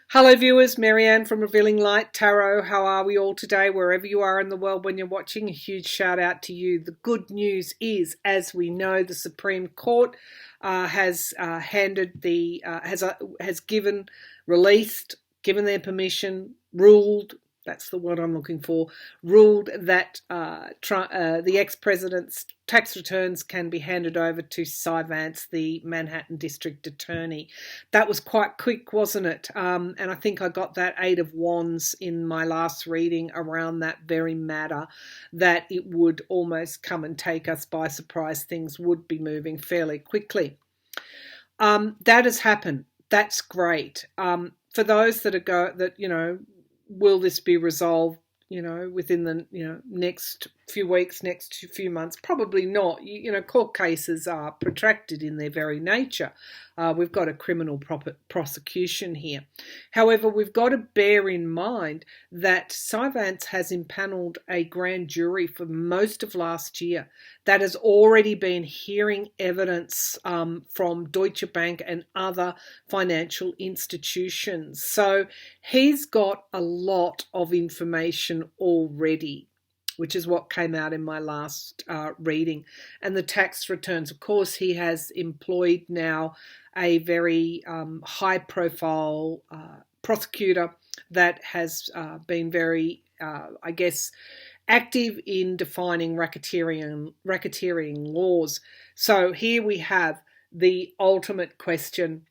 Hello viewers, Marianne from Revealing Light Tarot. How are we all today? Wherever you are in the world when you're watching, a huge shout out to you. The good news is, as we know, the Supreme Court has given their permission, ruled. That's the word I'm looking for. Ruled that the ex-president's tax returns can be handed over to Cy Vance, the Manhattan District Attorney. That was quite quick, wasn't it? And I think I got that Eight of Wands in my last reading around that very matter, that it would almost come and take us by surprise. Things would be moving fairly quickly. That has happened. That's great. For those will this be resolved, within the, next few weeks, next few months? Probably not. Court cases are protracted in their very nature. We've got a criminal prosecution here. However, we've got to bear in mind that Cy Vance has impaneled a grand jury for most of last year that has already been hearing evidence from Deutsche Bank and other financial institutions. So he's got a lot of information already, which is what came out in my last reading. And the tax returns, of course, he has employed now a very high-profile prosecutor that has been very, active in defining racketeering laws. So here we have the ultimate question.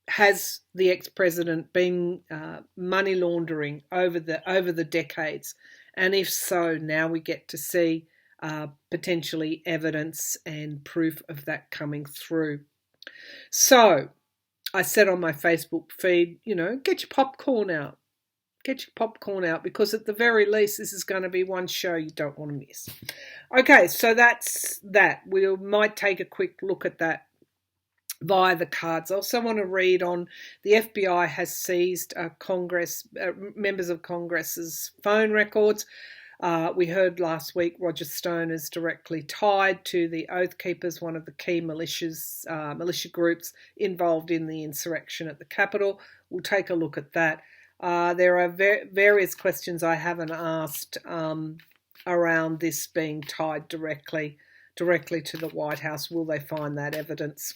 Has the ex-president been money laundering over the decades? And if so, now we get to see potentially evidence and proof of that coming through. So I said on my Facebook feed, get your popcorn out. Get your popcorn out, because at the very least, this is going to be one show you don't want to miss. Okay, so that's that. We might take a quick look at that via the cards. I also want to read on the FBI has seized members of Congress's phone records. We heard last week Roger Stone is directly tied to the Oath Keepers, one of the key militia groups involved in the insurrection at the Capitol. We'll take a look at that. There are various questions I haven't asked around this being tied directly to the White House. Will they find that evidence?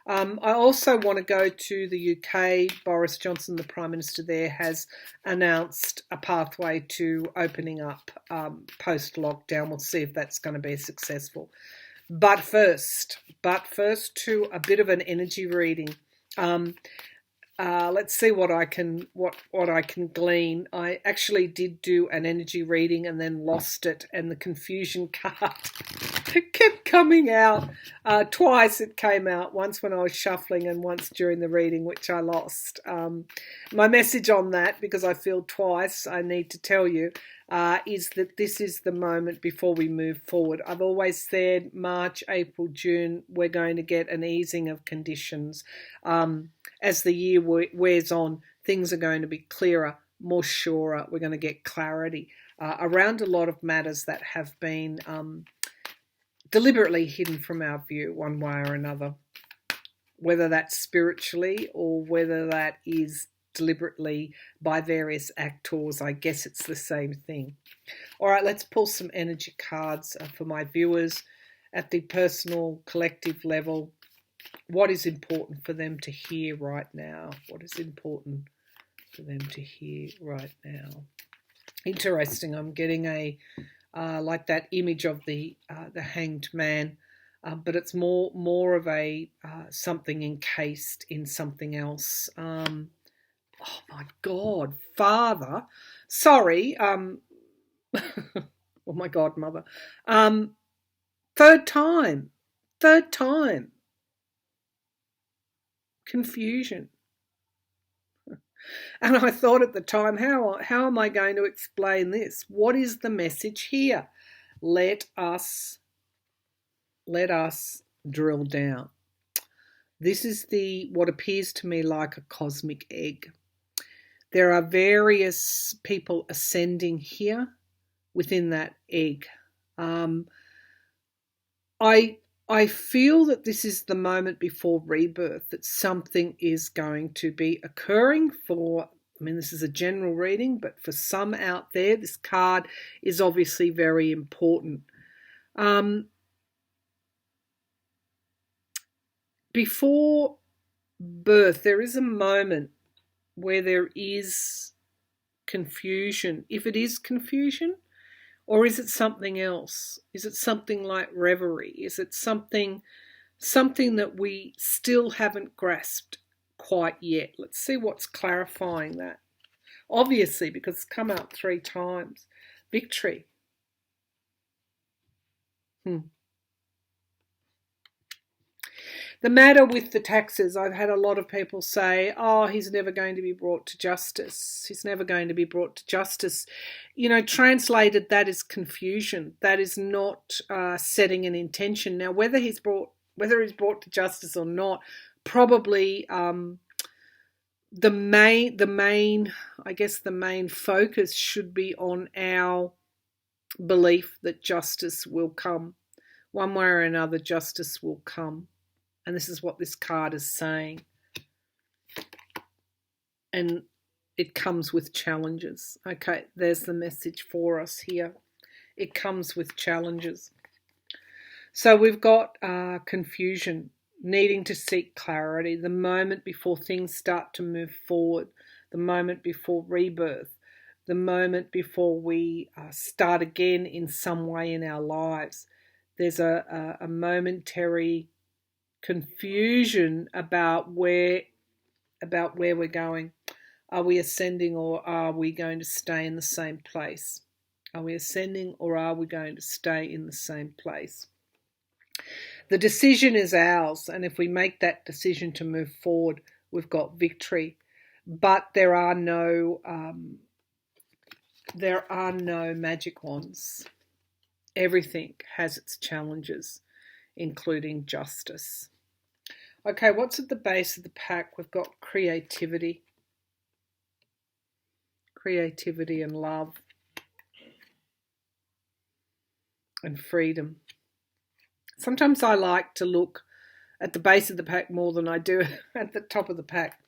I also want to go to the UK. Boris Johnson, the Prime Minister there, has announced a pathway to opening up post-lockdown. We'll see if that's going to be successful. But first to a bit of an energy reading. Let's see what I can glean. I actually did do an energy reading and then lost it, and the confusion card kept coming out. Twice it came out, once when I was shuffling and once during the reading, which I lost. My message on that, because I feel twice I need to tell you, is that this is the moment before we move forward. I've always said March, April, June, we're going to get an easing of conditions. As the year wears on, things are going to be clearer, more surer. We're going to get clarity around a lot of matters that have been deliberately hidden from our view one way or another, whether that's spiritually or whether that is deliberately by various actors. I guess it's the same thing. All right, let's pull some energy cards for my viewers at the personal, collective level. What is important for them to hear right now? What is important for them to hear right now? Interesting. I'm getting a like that image of the hanged man, but it's more of a something encased in something else. Oh my God, Father! Sorry. Oh my God, Mother. Third time. Confusion. And I thought at the time, how am I going to explain this? What is the message here? Let us drill down. This is what appears to me like a cosmic egg. There are various people ascending here within that egg. I I feel that this is the moment before rebirth, that something is going to be occurring for, I mean, this is a general reading, but for some out there, this card is obviously very important. Before birth, there is a moment where there is confusion. If it is confusion, or is it something else? Is it something like reverie? Is it something that we still haven't grasped quite yet? Let's see what's clarifying that. Obviously, because it's come out 3 times. Victory. The matter with the taxes, I've had a lot of people say, oh, he's never going to be brought to justice. He's never going to be brought to justice. You know, translated, that is confusion. That is not setting an intention. Now, whether he's brought to justice or not, probably the main focus should be on our belief that justice will come. One way or another, justice will come. And this is what this card is saying. And it comes with challenges. Okay, there's the message for us here. It comes with challenges. So we've got confusion, needing to seek clarity, the moment before things start to move forward, the moment before rebirth, the moment before we start again in some way in our lives. There's a momentary confusion about where we're going. Are we ascending, or are we going to stay in the same place? Are we ascending, or are we going to stay in the same place? The decision is ours, and if we make that decision to move forward, we've got victory. But there are no magic wands. Everything has its challenges, including justice. Okay, what's at the base of the pack? We've got creativity. Creativity and love. And freedom. Sometimes I like to look at the base of the pack more than I do at the top of the pack.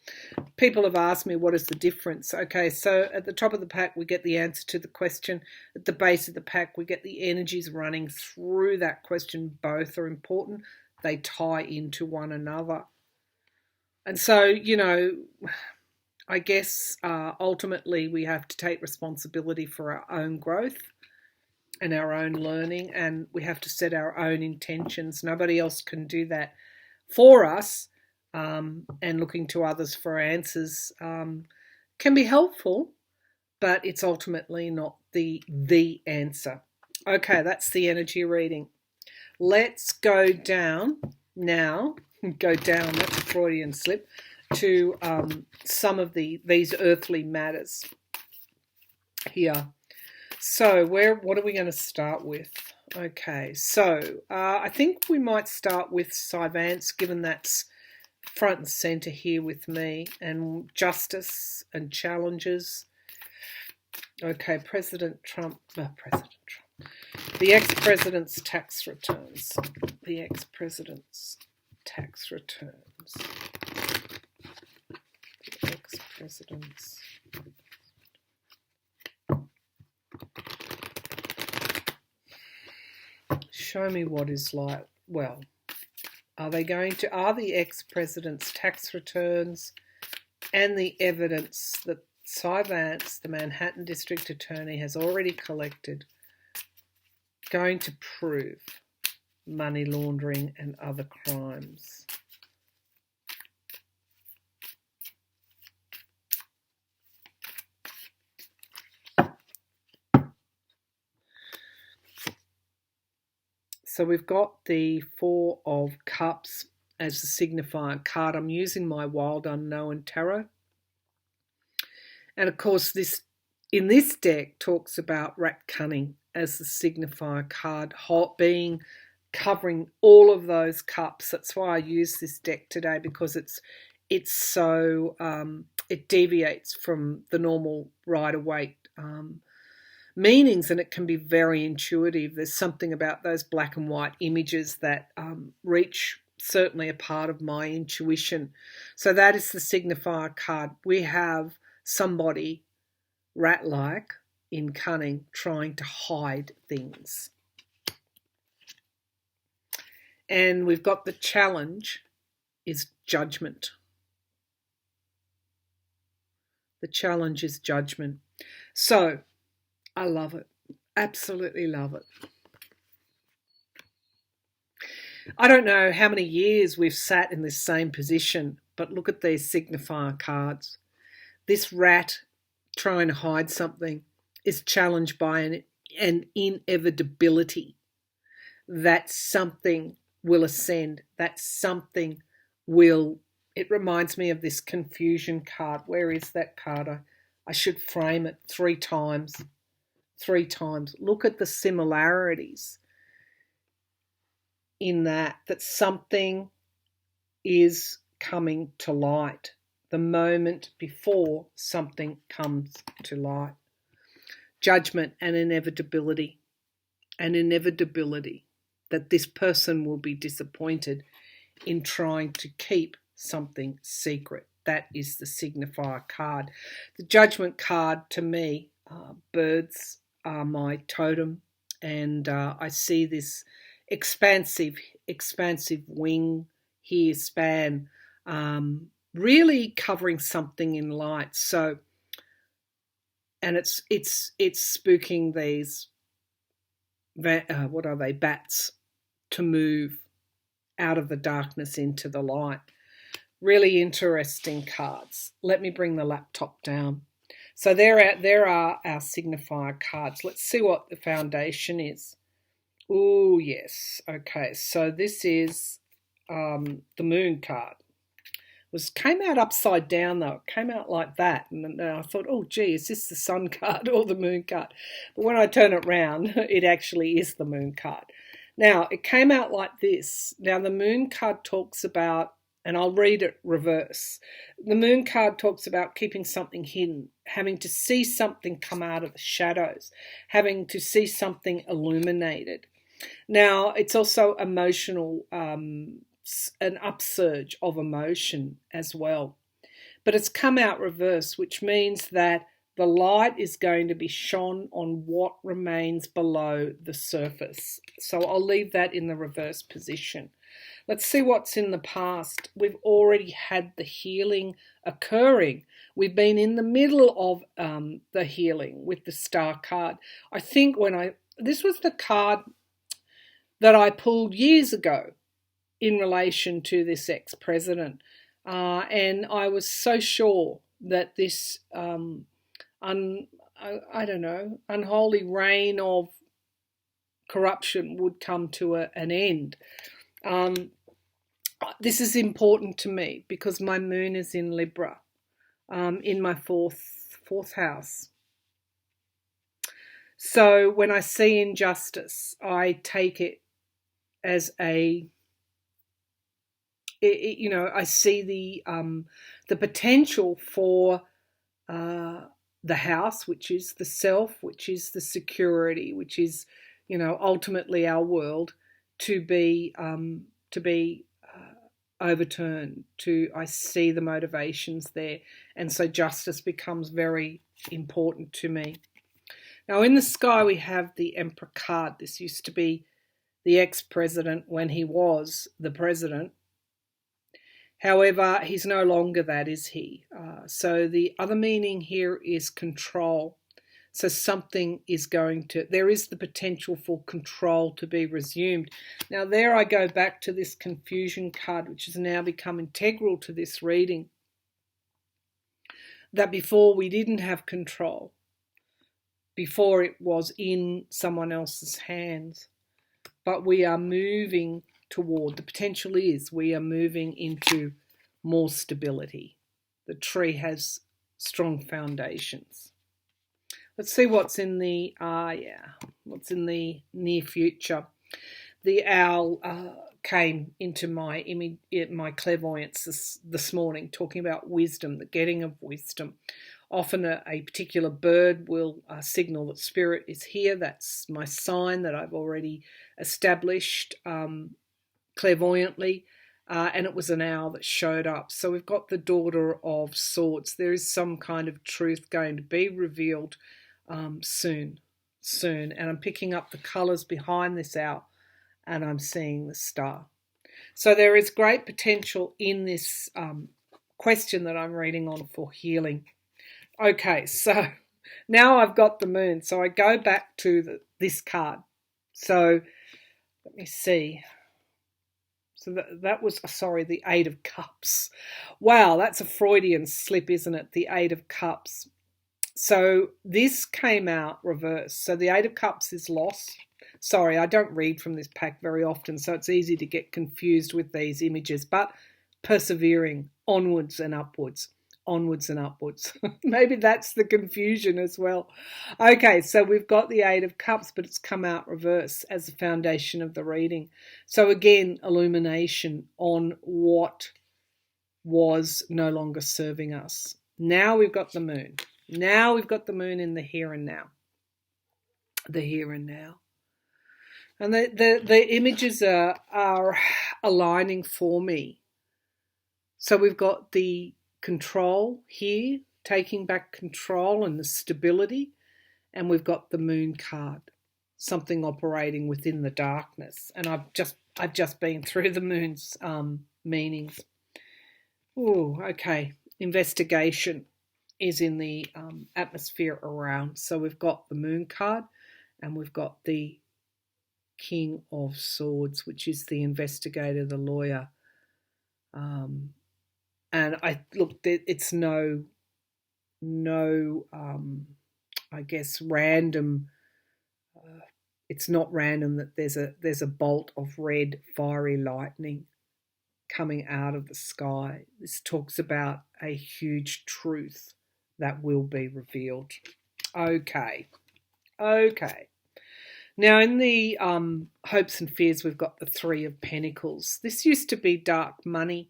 People have asked me, what is the difference? Okay, so at the top of the pack, we get the answer to the question. At the base of the pack, we get the energies running through that question. Both are important. They tie into one another. And so, you know, I guess ultimately we have to take responsibility for our own growth and our own learning, and we have to set our own intentions. Nobody else can do that for us, and looking to others for answers can be helpful, but it's ultimately not the answer. Okay, that's the energy reading. Let's go down now. Go down, that's a Freudian slip, to some of these earthly matters here. So what are we going to start with? Okay, so I think we might start with Sivance, given that's front and centre here with me, and justice and challenges. Okay, President Trump. The ex-president's tax returns. The ex-president's tax returns. The ex-president's. Show me what is like. Well, are the ex-president's tax returns and the evidence that Sivance, the Manhattan District Attorney, has already collected, going to prove money laundering and other crimes? So we've got the Four of Cups as the signifier card. I'm using my Wild Unknown Tarot. And of course, this in this deck talks about rat cunning as the signifier card, covering all of those cups. That's why I use this deck today, because it's so it deviates from the normal Rider-Waite meanings, and it can be very intuitive. There's something about those black and white images that reach certainly a part of my intuition. So that is the signifier card. We have somebody rat-like in cunning trying to hide things. And we've got the challenge is judgment. The challenge is judgment. So I love it. Absolutely love it. I don't know how many years we've sat in this same position, but look at these signifier cards. This rat trying to hide something is challenged by an inevitability that something will ascend, that something will... It reminds me of this confusion card. Where is that card? I should frame it 3 times. 3 times. Look at the similarities in that something is coming to light the moment before something comes to light. Judgment and inevitability. An inevitability that this person will be disappointed in trying to keep something secret. That is the signifier card. The judgment card, to me, birds are my totem, and I see this expansive wing here span, really covering something in light. So, and it's spooking these what are they, bats, to move out of the darkness into the light. Really interesting cards. Let me bring the laptop down. So there are our signifier cards. Let's see what the foundation is. Oh, yes. Okay, so this is the moon card. Came out upside down, though. It came out like that. And I thought, oh, gee, is this the sun card or the moon card? But when I turn it round, it actually is the moon card. Now, it came out like this. Now, the moon card talks about, and I'll read it reverse. The moon card talks about keeping something hidden, having to see something come out of the shadows, having to see something illuminated. Now, it's also emotional, an upsurge of emotion as well. But it's come out reverse, which means that the light is going to be shone on what remains below the surface. So I'll leave that in the reverse position. Let's see what's in the past. We've already had the healing occurring. We've been in the middle of the healing with the star card. I think this was the card that I pulled years ago in relation to this ex-president. And I was so sure that this, unholy reign of corruption would come to an end. This is important to me because my moon is in Libra, in my fourth house. So when I see injustice, I take it as I see the potential for the house, which is the self, which is the security, which is, ultimately our world, to be overturned. I see the motivations there, and so justice becomes very important to me. Now, in the sky, we have the Emperor card. This used to be the ex-president when he was the president. However, he's no longer that, is he? So the other meaning here is control. So there is the potential for control to be resumed. Now there I go back to this confusion card, which has now become integral to this reading. That before we didn't have control. Before it was in someone else's hands. But we are moving the potential is we are moving into more stability. The tree has strong foundations. Let's see what's in the near future. The owl came into my clairvoyance this morning, talking about wisdom, the getting of wisdom. Often a particular bird will signal that spirit is here. That's my sign that I've already established clairvoyantly. And it was an owl that showed up. So we've got the Daughter of Swords. There is some kind of truth going to be revealed soon. And I'm picking up the colours behind this owl, and I'm seeing the star. So there is great potential in this question that I'm reading on for healing. Okay, so now I've got the moon. So I go back to this card. So let me see. So that was, sorry, the Eight of Cups. Wow, that's a Freudian slip, isn't it? The Eight of Cups. So this came out reversed. So the Eight of Cups is loss. Sorry, I don't read from this pack very often, so it's easy to get confused with these images. But persevering, onwards and upwards. Onwards and upwards. Maybe that's the confusion as well. Okay, so we've got the Eight of Cups, but it's come out reverse as the foundation of the reading. So again, illumination on what was no longer serving us. Now we've got the moon. Now we've got the moon in the here and now. The here and now. And the images are aligning for me. So we've got the control here, taking back control and the stability, and we've got the moon card, something operating within the darkness. And I've just been through the moon's meanings. Oh, okay. Investigation is in the atmosphere around. So we've got the moon card, and we've got the King of Swords, which is the investigator, the lawyer. And it's no, I guess, random. It's not random that there's a bolt of red fiery lightning coming out of the sky. This talks about a huge truth that will be revealed. Okay. Now in the hopes and fears, we've got the Three of Pentacles. This used to be dark money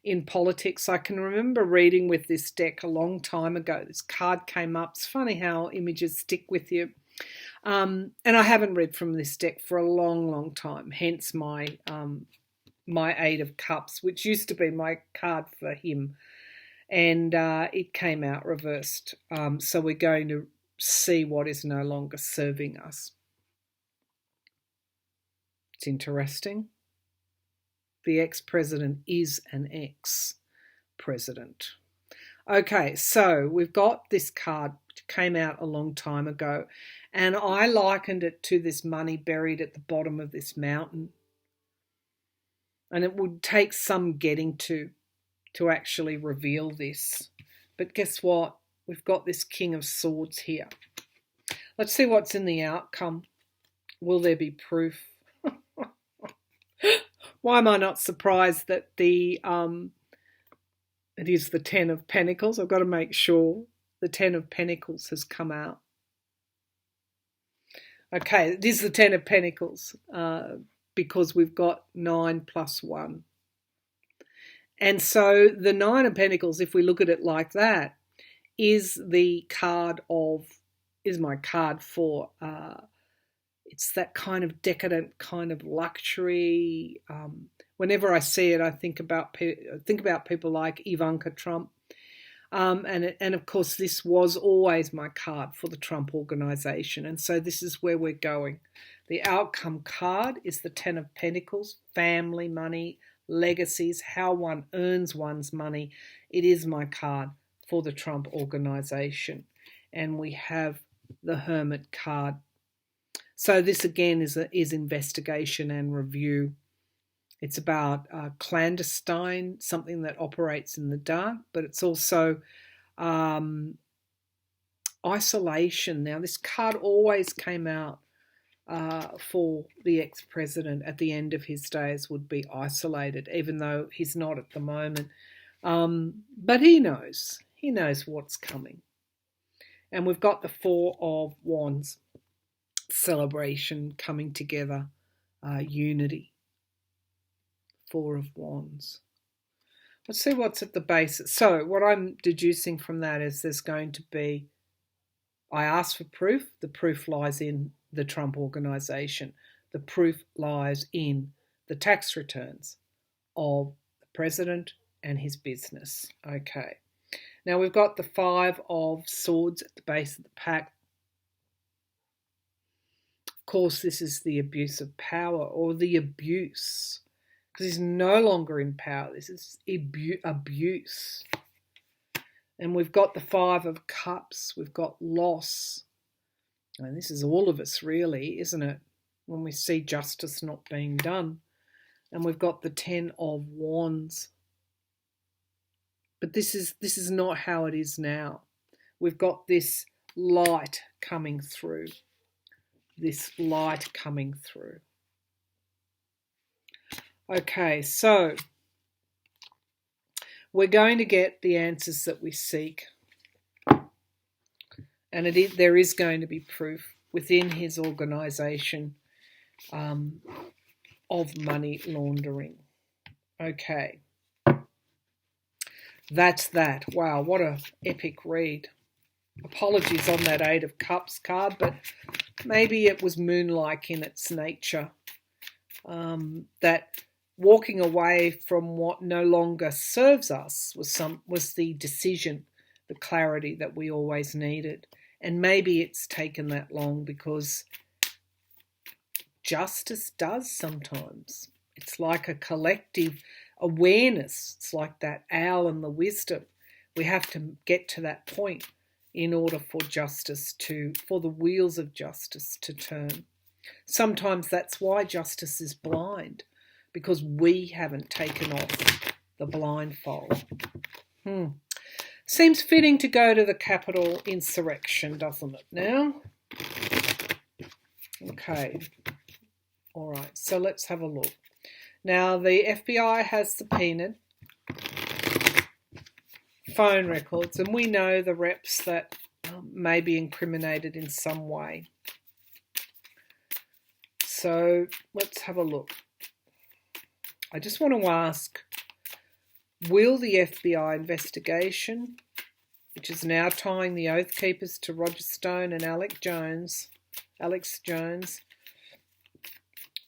in politics. I can remember reading with this deck a long time ago. This card came up. It's funny how images stick with you. And I haven't read from this deck for a long, long time, hence my my Eight of Cups, which used to be my card for him. And it came out reversed. So we're going to see what is no longer serving us. It's interesting. The ex-president is an ex-president. Okay, so we've got this card which came out a long time ago, and I likened it to this money buried at the bottom of this mountain. And it would take some getting to actually reveal this. But guess what? We've got this King of Swords here. Let's see what's in the outcome. Will there be proof? Why am I not surprised that it is the Ten of Pentacles? I've got to make sure the Ten of Pentacles has come out. Okay, it is the Ten of Pentacles because we've got 9 plus 1. And so the Nine of Pentacles, if we look at it like that, is my card for it's that kind of decadent kind of luxury. Whenever I see it, I think about people like Ivanka Trump, and of course this was always my card for the Trump organization, and so this is where we're going. The outcome card is the Ten of Pentacles, family, money, legacies, how one earns one's money. It is my card for the Trump organization, and we have the Hermit card. So this again is investigation and review. It's about clandestine, something that operates in the dark, but it's also isolation. Now this card always came out for the ex-president at the end of his days would be isolated, even though he's not at the moment. But he knows what's coming. And we've got the Four of Wands. Celebration, coming together, unity. Four of Wands. Let's see what's at the base. So what I'm deducing from that is there's going to be, I asked for proof. The proof lies in the Trump organization. The proof lies in the tax returns of the president and his business. Okay. Now we've got the 5 of Swords at the base of the pack. Of course, this is the abuse of power, or the abuse, because he's no longer in power. This is abuse. And we've got the 5 of Cups. We've got loss. And this is all of us, really, isn't it? When we see justice not being done. And we've got the 10 of Wands. But this is not how it is now. We've got this light coming through. This light coming through. Okay, so we're going to get the answers that we seek. And there is going to be proof within his organisation of money laundering. Okay. That's that. Wow, what a epic read. Apologies on that 8 of Cups card, but maybe it was moon-like in its nature. That walking away from what no longer serves us was the decision, the clarity that we always needed. And maybe it's taken that long because justice does sometimes. It's like a collective awareness. It's like that owl and the wisdom. We have to get to that point in order for for the wheels of justice to turn. Sometimes that's why justice is blind, because we haven't taken off the blindfold. Seems fitting to go to the Capitol insurrection, doesn't it now? Okay. All right, so let's have a look. Now, the FBI has subpoenaed phone records, and we know the reps that may be incriminated in some way. So let's have a look. I just want to ask, will the FBI investigation, which is now tying the Oath Keepers to Roger Stone and Alex Jones,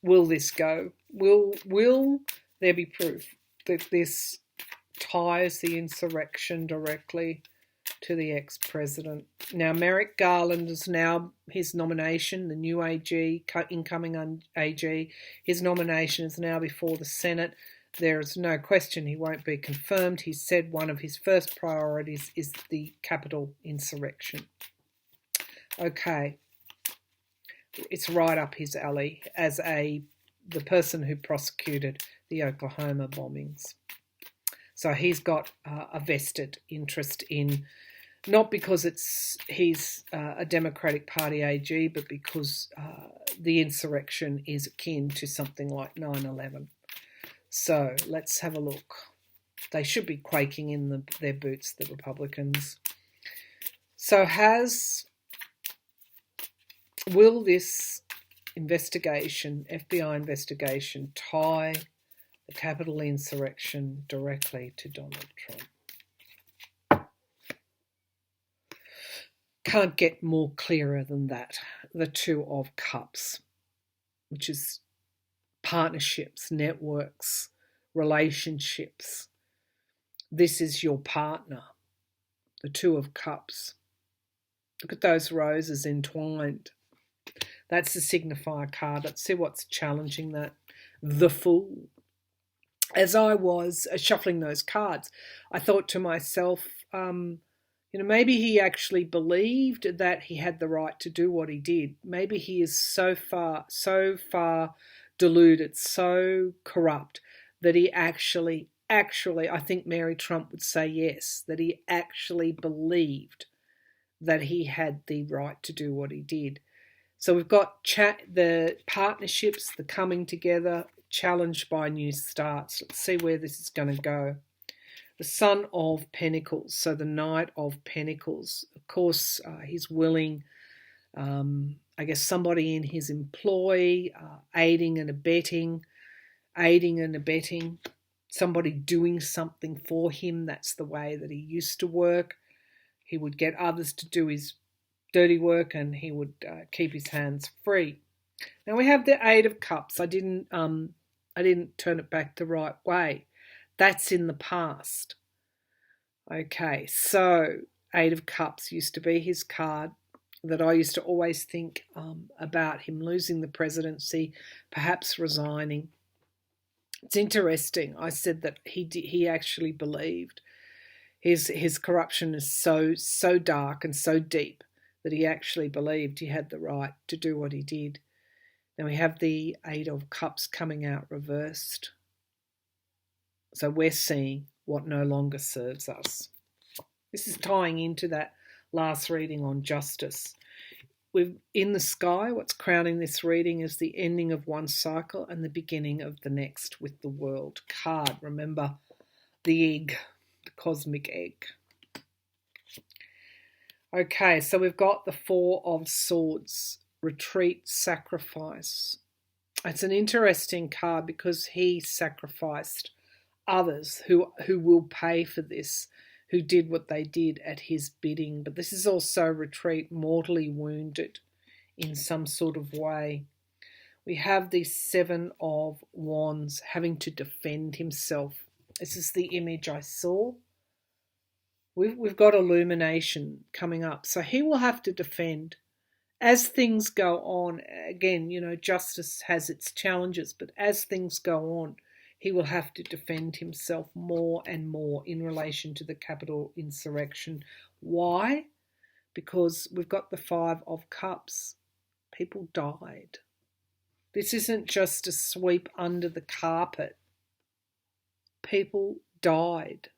will this go? Will there be proof that this ties the insurrection directly to the ex-president? Now, Merrick Garland is now his nomination, the new AG, incoming AG. His nomination is now before the Senate. There is no question he won't be confirmed. He said one of his first priorities is the Capitol insurrection. Okay. It's right up his alley as the person who prosecuted the Oklahoma bombings. So he's got a vested interest in, not because he's a Democratic Party AG, but because the insurrection is akin to something like 9/11. So let's have a look. They should be quaking in their boots, the Republicans. So will this investigation, FBI investigation, tie the Capitol insurrection directly to Donald Trump? Can't get more clearer than that. The 2 of Cups, which is partnerships, networks, relationships. This is your partner. The 2 of Cups. Look at those roses entwined. That's the signifier card. Let's see what's challenging that. The Fool. As I was shuffling those cards, I thought to myself, maybe he actually believed that he had the right to do what he did. Maybe he is so far deluded, so corrupt, that he actually, I think Mary Trump would say yes, that he actually believed that he had the right to do what he did. So we've got the partnerships, the coming together, challenged by new starts. Let's see where this is going to go. The Son of Pentacles, so the Knight of Pentacles. Of course, he's willing, I guess somebody in his employ, aiding and abetting. somebody doing something for him. That's the way that he used to work. He would get others to do his dirty work, and he would keep his hands free. Now we have the Eight of Cups. I didn't turn it back the right way. That's in the past. Okay, so Eight of Cups used to be his card that I used to always think about him losing the presidency, perhaps resigning. It's interesting. I said that he actually believed his corruption is so dark and so deep that he actually believed he had the right to do what he did. Now we have the Eight of Cups coming out reversed. So we're seeing what no longer serves us. This is tying into that last reading on justice. In the sky, what's crowning this reading is the ending of one cycle and the beginning of the next with the World card. Remember the egg, the cosmic egg. Okay, so we've got the Four of Swords, retreat, sacrifice. It's an interesting card because he sacrificed others who will pay for this, who did what they did at his bidding. But this is also retreat, mortally wounded in some sort of way. We have the Seven of Wands, having to defend himself. This is the image I saw. We've got illumination coming up. So he will have to defend. As things go on, again, justice has its challenges, but as things go on, he will have to defend himself more and more in relation to the capital insurrection. Why? Because we've got the Five of Cups. People died. This isn't just a sweep under the carpet. People died.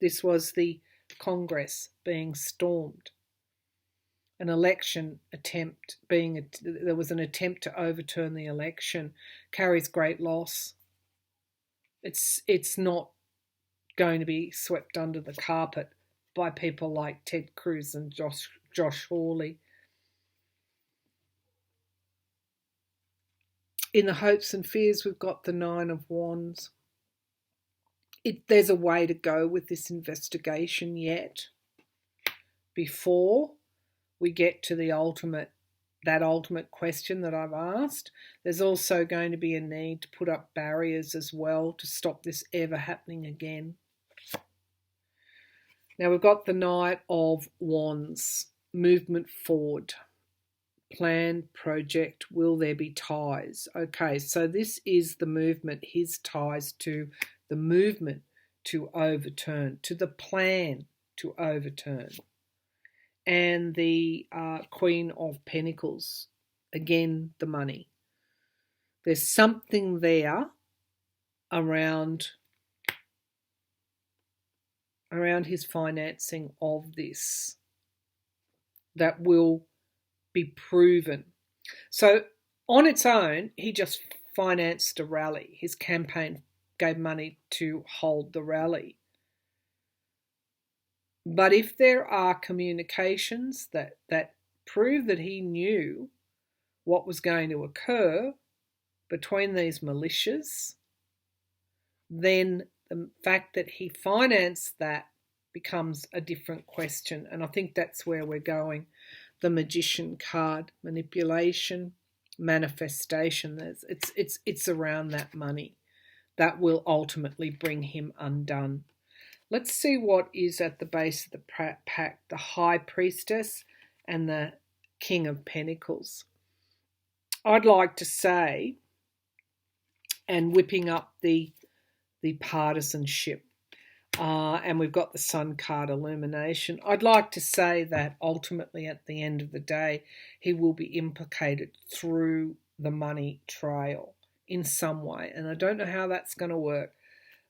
This was the Congress being stormed. An election attempt there was an attempt to overturn the election, carries great loss. It's not going to be swept under the carpet by people like Ted Cruz and Josh Hawley. In the hopes and fears, we've got the Nine of Wands. There's a way to go with this investigation yet before we get to that ultimate question that I've asked. There's also going to be a need to put up barriers as well to stop this ever happening again. Now we've got the Knight of Wands, movement forward, plan, project, will there be ties? Okay, so this is the movement, his ties to the movement to overturn, to the plan to overturn. And the Queen of Pentacles, again, the money. There's something there around his financing of this that will be proven. So on its own, he just financed a rally. His campaign gave money to hold the rally. But if there are communications that prove that he knew what was going to occur between these militias, then the fact that he financed that becomes a different question. And I think that's where we're going. The Magician card, manipulation, manifestation. It's around that money that will ultimately bring him undone. Let's see what is at the base of the pack, the High Priestess and the King of Pentacles. I'd like to say, and whipping up the partisanship, and we've got the Sun card, illumination. I'd like to say that ultimately at the end of the day, he will be implicated through the money trail in some way. And I don't know how that's going to work.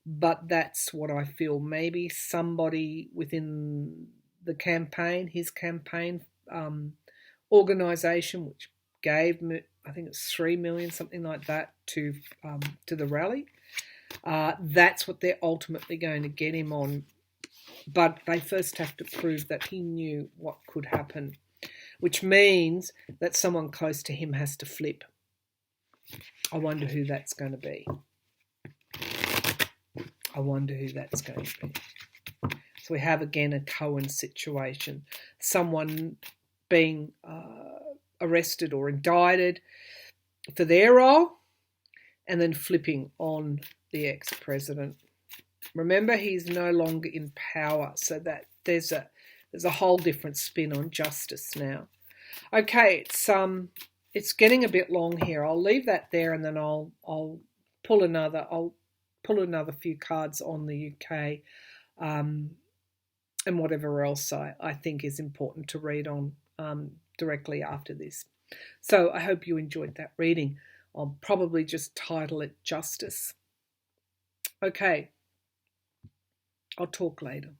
But that's what I feel. Maybe somebody within the campaign, his campaign organisation, which gave, I think it's 3 million, something like that, to the rally. That's what they're ultimately going to get him on. But they first have to prove that he knew what could happen, which means that someone close to him has to flip. I wonder who that's going to be. I wonder who that's going to be. So we have again a Cohen situation. Someone being arrested or indicted for their role and then flipping on the ex-president. Remember, he's no longer in power, so that there's a whole different spin on justice now. Okay, it's getting a bit long here. I'll leave that there, and then I'll pull another few cards on the UK, and whatever else I think is important to read on directly after this. So I hope you enjoyed that reading. I'll probably just title it Justice. Okay, I'll talk later.